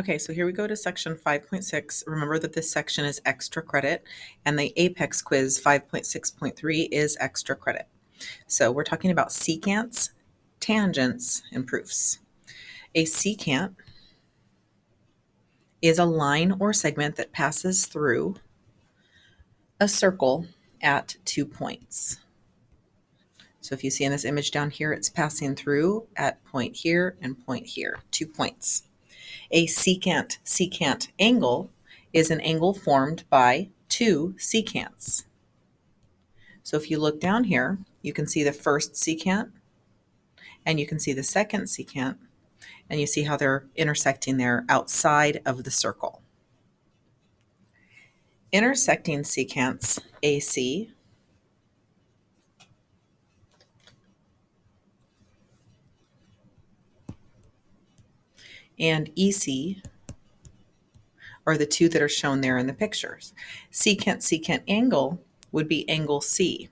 Okay, so here we go to section 5.6. Remember that this section is extra credit, and the Apex quiz 5.6.3 is extra credit. So we're talking about secants, tangents, and proofs. A secant is a line or segment that passes through a circle at 2 points. So if you see in this image down here, it's passing through at point here and point here, 2 points. A secant angle is an angle formed by two secants. So if you look down here, you can see the first secant and you can see the second secant, and you see how they're intersecting there outside of the circle. Intersecting secants AC and EC are the two that are shown there in the pictures. Secant angle would be angle C.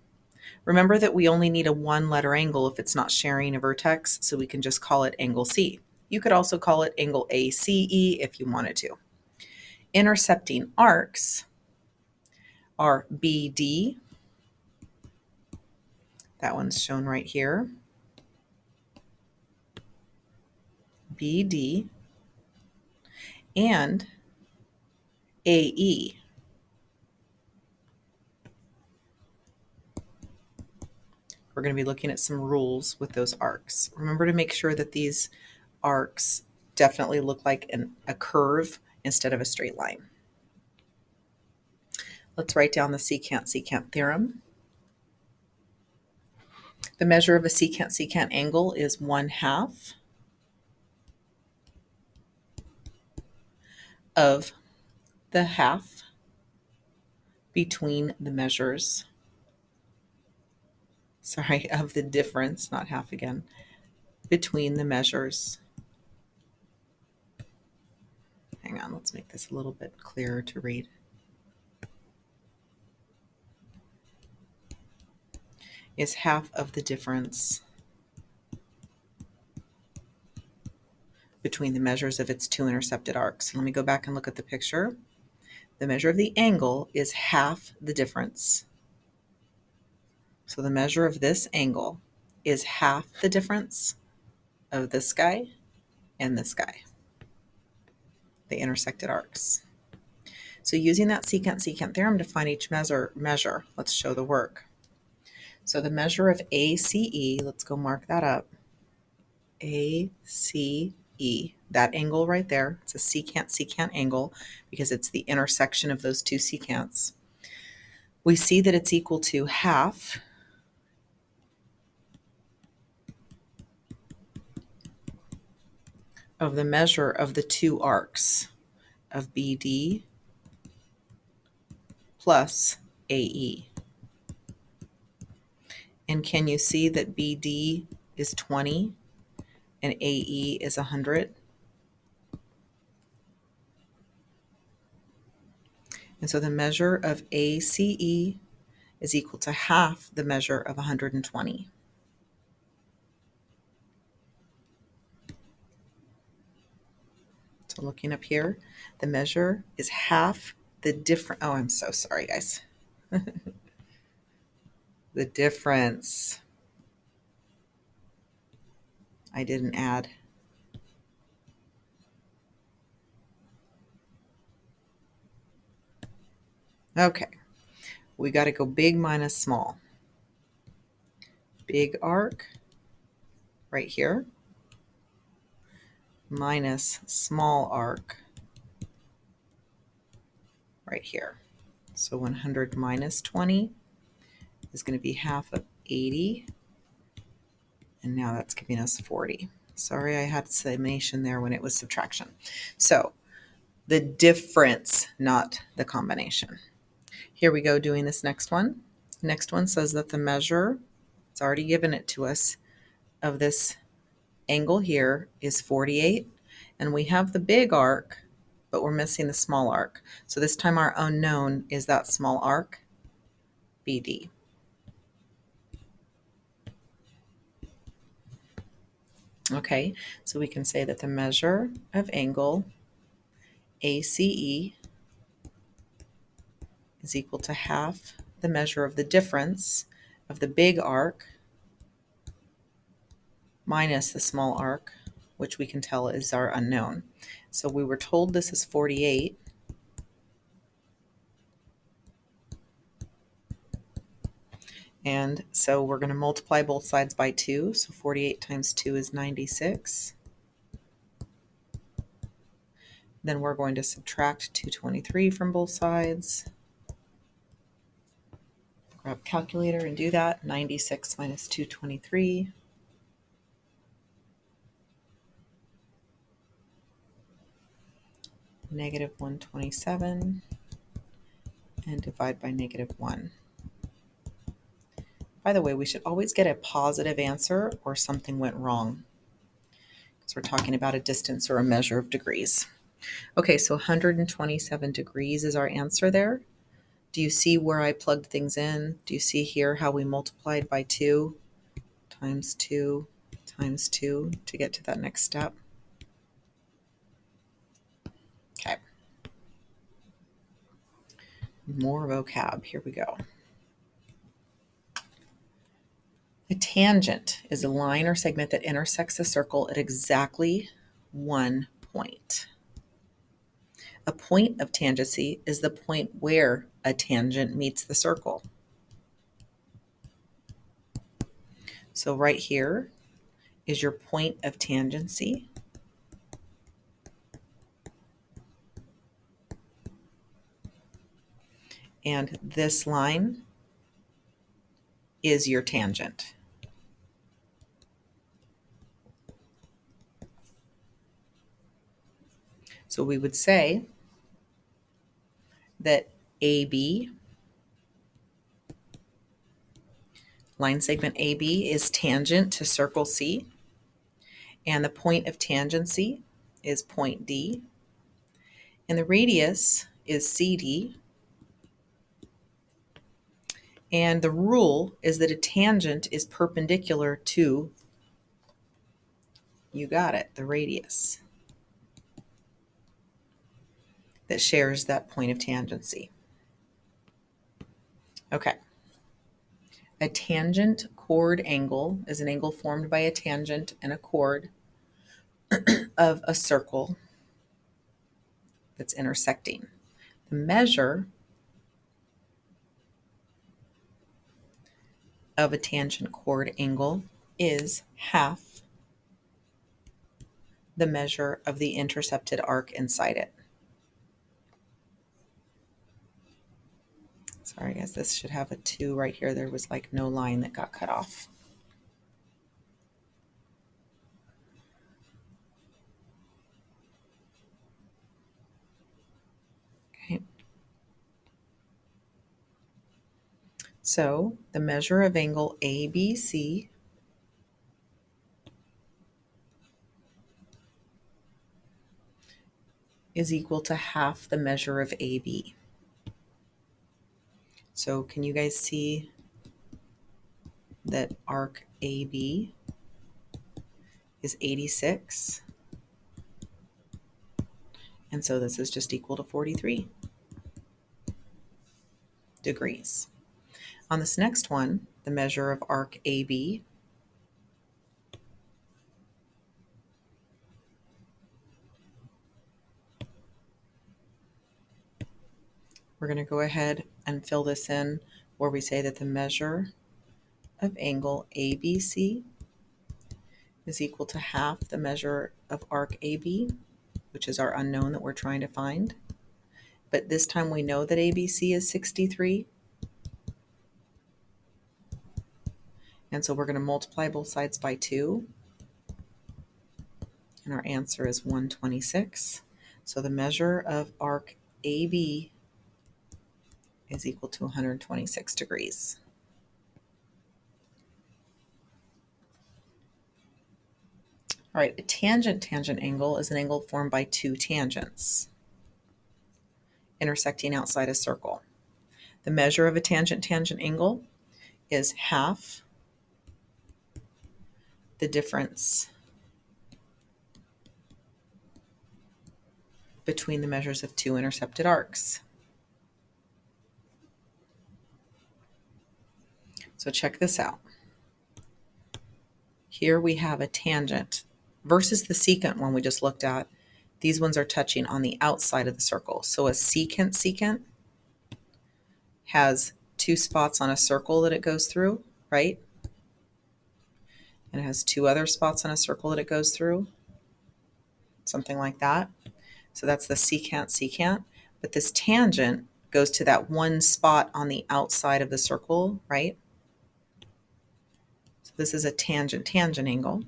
Remember that we only need a one-letter angle if it's not sharing a vertex, so we can just call it angle C. You could also call it angle ACE if you wanted to. Intercepting arcs are BD, that one's shown right here, BD, and AE. We're going to be looking at some rules with those arcs. Remember to make sure that these arcs definitely look like a curve instead of a straight line. Let's write down the secant theorem. The measure of a secant angle is 1/2 of the half between the measures. Sorry, of the difference, not half again, between the measures. Hang on, let's make this a little bit clearer to read. Is half of the difference between the measures of its two intercepted arcs. Let me go back and look at the picture. The measure of the angle is half the difference. So the measure of this angle is half the difference of this guy and this guy, the intersected arcs. So using that secant theorem to find each measure, let's show the work. So the measure of ACE, let's go mark that up. ACE, that angle right there, it's a secant angle because it's the intersection of those two secants. We see that it's equal to half of the measure of the two arcs of BD plus AE. And can you see that BD is 20 and AE is 100? And so the measure of ACE is equal to half the measure of 120. So looking up here, the measure is half the difference. Oh, I'm so sorry, guys. The difference. I didn't add. Okay, we got to go big minus small. Big arc right here minus small arc right here. So 100 minus 20 is going to be half of 80. And now that's giving us 40. Sorry, I had summation there when it was subtraction. So the difference, not the combination. Here we go doing this next one. Next one says that the measure, it's already given it to us, of this angle here is 48. And we have the big arc, but we're missing the small arc. So this time our unknown is that small arc, BD. Okay, so we can say that the measure of angle ACE is equal to half the measure of the difference of the big arc minus the small arc, which we can tell is our unknown. So we were told this is 48. And so we're going to multiply both sides by 2. So 48 times 2 is 96. Then we're going to subtract 223 from both sides. Grab a calculator and do that. 96 minus 223. Negative 127. And divide by negative 1. By the way, we should always get a positive answer or something went wrong, because we're talking about a distance or a measure of degrees. Okay, so 127 degrees is our answer there. Do you see where I plugged things in? Do you see here how we multiplied by 2 times 2 times 2 to get to that next step? Okay. More vocab. Here we go. A tangent is a line or segment that intersects a circle at exactly one point. A point of tangency is the point where a tangent meets the circle. So right here is your point of tangency. And this line is your tangent. So we would say that AB, line segment AB, is tangent to circle C, and the point of tangency is point D, and the radius is CD, and the rule is that a tangent is perpendicular to, you got it, the radius that shares that point of tangency. Okay. A tangent chord angle is an angle formed by a tangent and a chord of a circle that's intersecting. The measure of a tangent chord angle is half the measure of the intercepted arc inside it. Sorry guys, this should have a 2 right here. There was like no line that got cut off. Okay. So the measure of angle ABC is equal to half the measure of AB. So can you guys see that arc AB is 86? And so this is just equal to 43 degrees. On this next one, the measure of arc AB we're going to go ahead and fill this in where we say that the measure of angle ABC is equal to half the measure of arc AB, which is our unknown that we're trying to find. But this time we know that ABC is 63. And so we're going to multiply both sides by 2. And our answer is 126. So the measure of arc AB is equal to 126 degrees. All right, a tangent-tangent angle is an angle formed by two tangents intersecting outside a circle. The measure of a tangent-tangent angle is half the difference between the measures of two intercepted arcs. So check this out. Here we have a tangent versus the secant one we just looked at. These ones are touching on the outside of the circle. So a secant has two spots on a circle that it goes through, right? And it has two other spots on a circle that it goes through, something like that. So that's the secant. But this tangent goes to that one spot on the outside of the circle, right? So this is a tangent angle.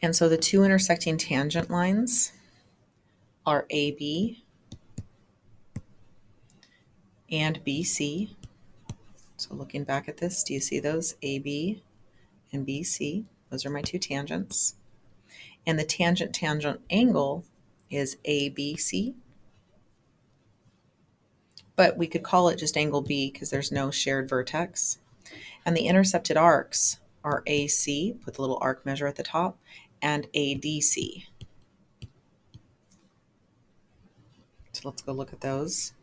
And so the two intersecting tangent lines are AB and BC. So looking back at this, do you see those? AB and BC. Those are my two tangents. And the tangent angle is ABC. But we could call it just angle B because there's no shared vertex. And the intercepted arcs are AC, put the little arc measure at the top, and ADC. So let's go look at those.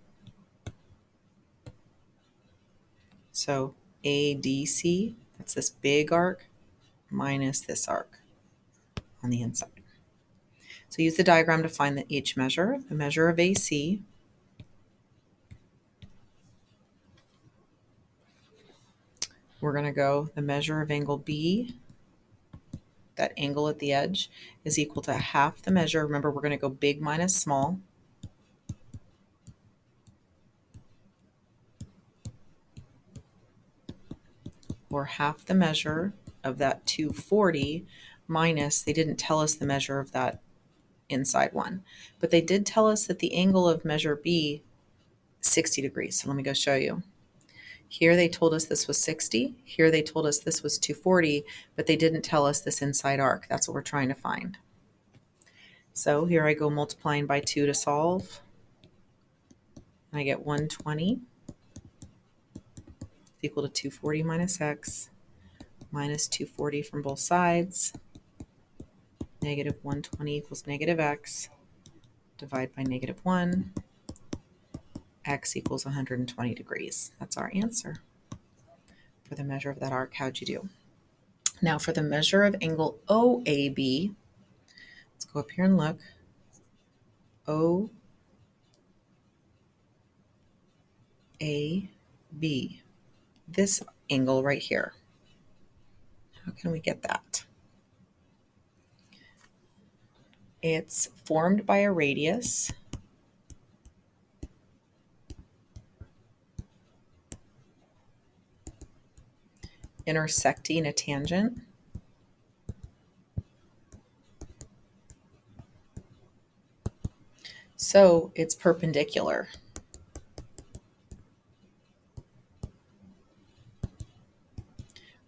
So ADC, that's this big arc minus this arc on the inside. So use the diagram to find each measure. The measure of AC we're going to go the measure of angle B, that angle at the edge, is equal to half the measure. Remember, we're going to go big minus small. Or half the measure of that 240 minus, they didn't tell us the measure of that inside one, but they did tell us that the angle of measure B 60 degrees. So let me go show you. Here they told us this was 60. Here they told us this was 240, but they didn't tell us this inside arc. That's what we're trying to find. So here I go multiplying by 2 to solve. I get 120 equal to 240 minus x minus 240 from both sides. Negative 120 equals negative x. Divide by negative 1. X equals 120 degrees. That's our answer for the measure of that arc. How'd you do? Now for the measure of angle OAB, let's go up here and look. OAB. This angle right here. How can we get that? It's formed by a radius intersecting a tangent. So it's perpendicular.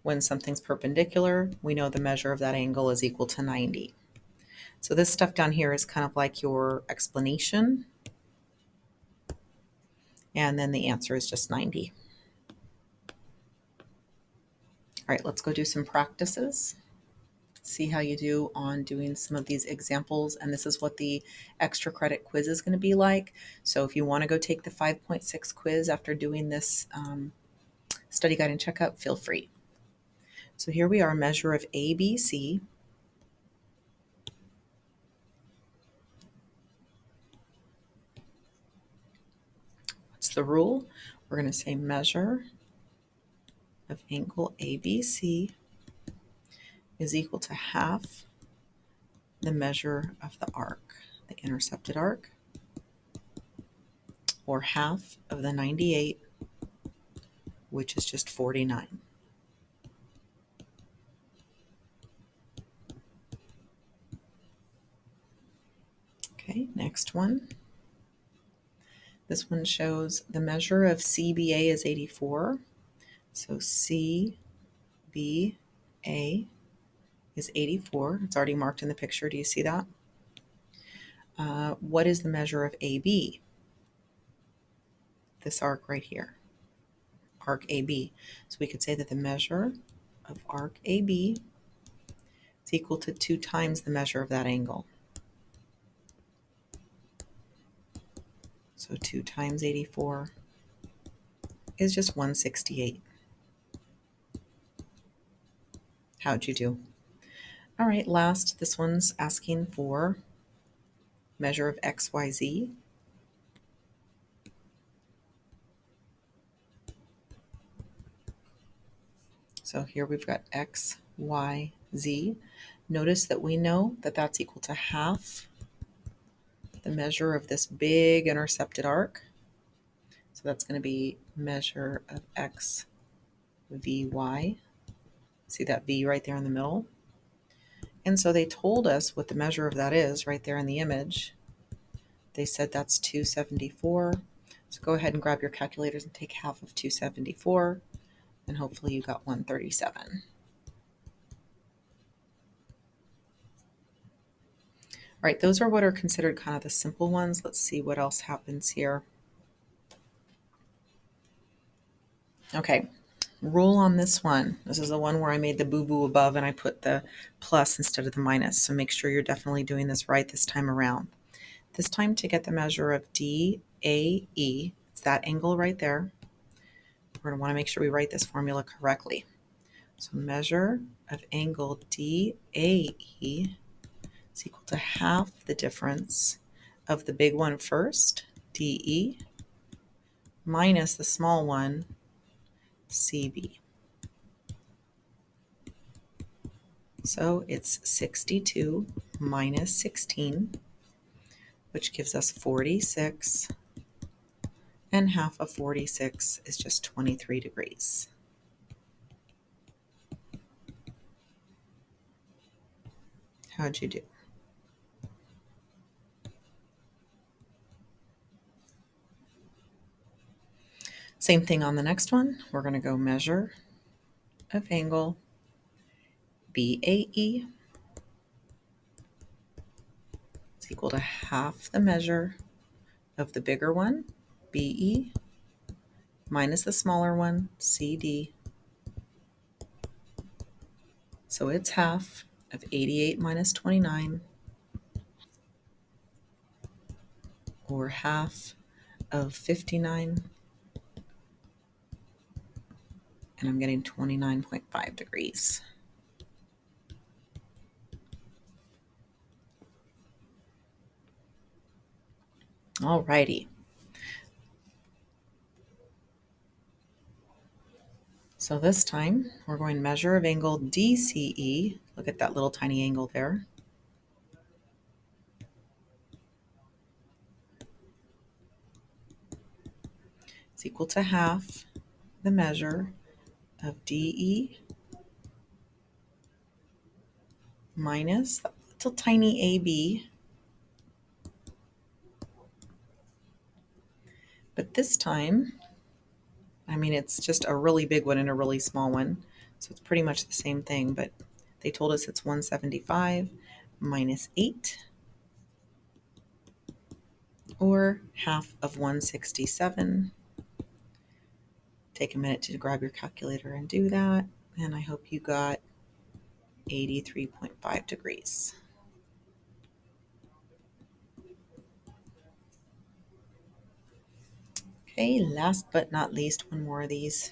When something's perpendicular, we know the measure of that angle is equal to 90. So this stuff down here is kind of like your explanation. And then the answer is just 90. All right, let's go do some practices. See how you do on doing some of these examples. And this is what the extra credit quiz is going to be like. So if you want to go take the 5.6 quiz after doing this study guide and checkup, feel free. So here we are, measure of ABC. What's the rule? We're going to say measure of angle ABC is equal to half the measure of the arc, the intercepted arc, or half of the 98, which is just 49. Okay, next one. This one shows the measure of CBA is 84. So CBA is 84. It's already marked in the picture. Do you see that? What is the measure of AB? This arc right here, arc AB. So we could say that the measure of arc AB is equal to 2 times the measure of that angle. So 2 times 84 is just 168. How'd you do? All right, last, this one's asking for measure of x, y, z. So here we've got x, y, z. Notice that we know that that's equal to half the measure of this big intercepted arc. So that's going to be measure of x, vy. See that v right there in the middle? And so they told us what the measure of that is right there in the image. They said that's 274. So go ahead and grab your calculators and take half of 274, and hopefully you got 137. All right, those are what are considered kind of the simple ones. Let's see what else happens here. Okay, rule on this one. This is the one where I made the boo-boo above and I put the plus instead of the minus. So make sure you're definitely doing this right this time around. This time to get the measure of DAE, it's that angle right there. We're going to want to make sure we write this formula correctly. So measure of angle DAE is equal to half the difference of the big one first, DE, minus the small one, CB. So it's 62 minus 16, which gives us 46, and half of 46 is just 23 degrees. How'd you do? Same thing on the next one. We're going to go measure of angle BAE is equal to half the measure of the bigger one, BE, minus the smaller one, CD. So it's half of 88 minus 29, or half of 59, and I'm getting 29.5 degrees. All righty. So this time we're going to measure of angle DCE. Look at that little tiny angle there. It's equal to half the measure of DE minus that little tiny AB. But this time, I mean, it's just a really big one and a really small one. So it's pretty much the same thing, but they told us it's 175 minus 8, or half of 167. Take a minute to grab your calculator and do that. And I hope you got 83.5 degrees. Okay, last but not least, one more of these.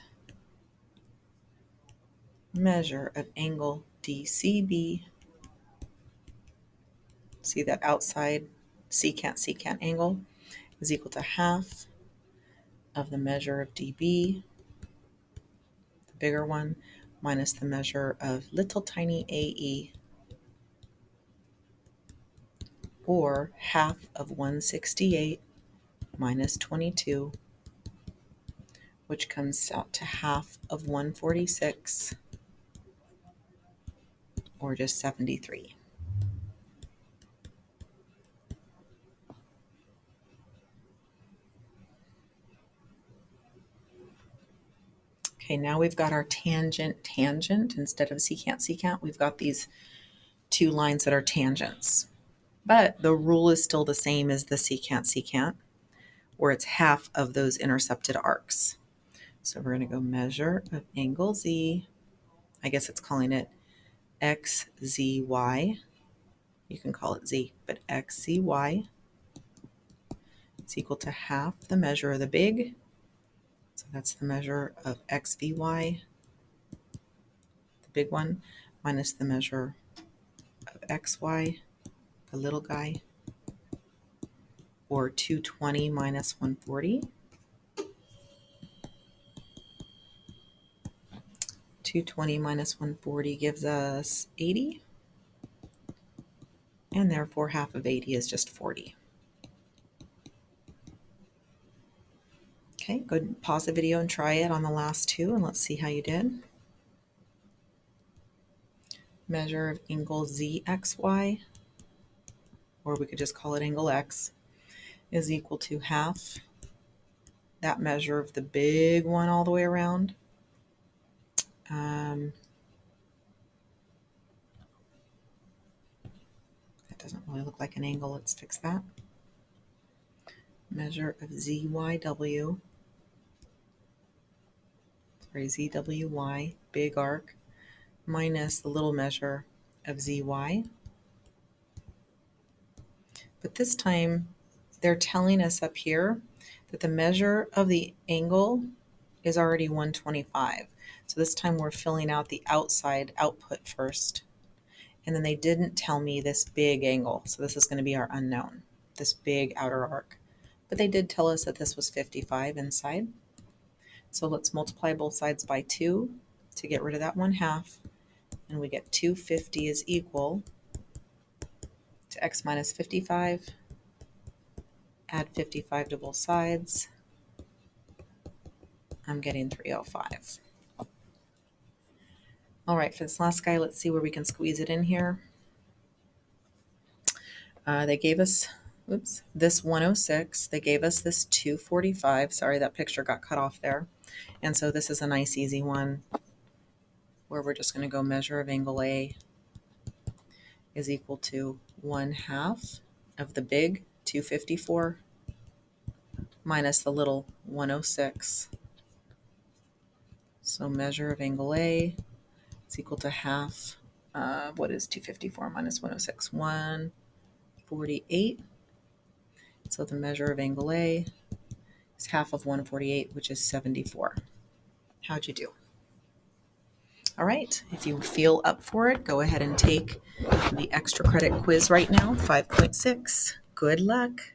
Measure of angle DCB. See that outside secant angle is equal to half of the measure of DB, the bigger one, minus the measure of little tiny AE, or half of 168 minus 22, which comes out to half of 146, or just 73. Okay, now we've got our tangent instead of secant. We've got these two lines that are tangents. But the rule is still the same as the secant, where it's half of those intercepted arcs. So we're going to go measure of angle Z. I guess it's calling it XZY. You can call it Z, but XZY. It's equal to half the measure of the big. So that's the measure of XVY, the big one, minus the measure of XY, the little guy, or 220 minus 140. 220 minus 140 gives us 80, and therefore half of 80 is just 40. Okay, go ahead and pause the video and try it on the last two, and let's see how you did. Measure of angle ZXY, or we could just call it angle X, is equal to half that measure of the big one all the way around. That doesn't really look like an angle. Let's fix that. Measure of ZYW, ZWY, big arc, minus the little measure of ZY. But this time, they're telling us up here that the measure of the angle is already 125. So this time we're filling out the outside output first. And then they didn't tell me this big angle. So this is going to be our unknown, this big outer arc. But they did tell us that this was 55 inside. So let's multiply both sides by 2 to get rid of that 1/2. And we get 250 is equal to x minus 55. Add 55 to both sides. I'm getting 305. All right, for this last guy, let's see where we can squeeze it in here. They gave us, this 106. They gave us this 245. Sorry, that picture got cut off there. And so this is a nice easy one where we're just going to go measure of angle A is equal to 1/2 of the big 254 minus the little 106. So measure of angle A is equal to half. What is 254 minus 106? 148. So the measure of angle A is half of 148, which is 74. How'd you do? All right, if you feel up for it, go ahead and take the extra credit quiz right now, 5.6. Good luck.